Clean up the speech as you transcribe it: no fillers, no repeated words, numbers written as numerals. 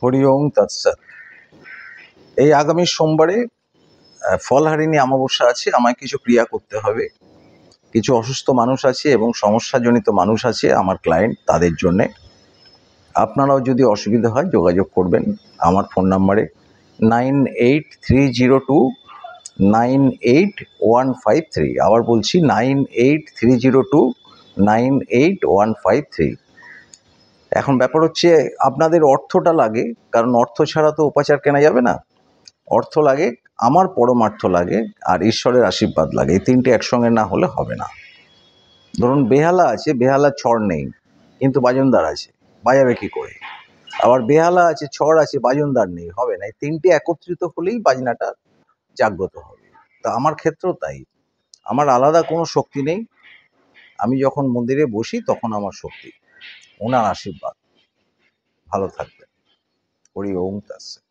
হরি ওম তৎসৎ। এই আগামী সোমবারে ফলহারিণী অমাবস্যা আছে। আমায় কিছু ক্রিয়া করতে হবে। কিছু অসুস্থ মানুষ আছে এবং সমস্যাজনিত মানুষ আছে আমার ক্লায়েন্ট, তাদের জন্যে। আপনারাও যদি অসুবিধা হয় যোগাযোগ করবেন আমার ফোন নাম্বারে 9830298153। আবার বলছি 9830298153। এখন ব্যাপার হচ্ছে আপনাদের অর্থটা লাগে, কারণ অর্থ ছাড়া তো উপাচার কেনা যাবে না। অর্থ লাগে, আমার পরমার্থ লাগে, আর ঈশ্বরের আশীর্বাদ লাগে। এই তিনটে একসঙ্গে না হলে হবে না। ধরুন বেহালা আছে, বেহালার ছড় নেই কিন্তু বাজনদার আছে, বাজাবে কি করে? আবার বেহালা আছে, ছড় আছে, বাজনদার নেই, হবে না। এই তিনটে একত্রিত হলেই বাজনাটা জাগ্রত হবে। তা আমার ক্ষেত্রেও তাই। আমার আলাদা কোনো শক্তি নেই। আমি যখন মন্দিরে বসি তখন আমার শক্তি ওনার আশীর্বাদ। ভালো থাকবেন। হরি ওম তৎসৎ।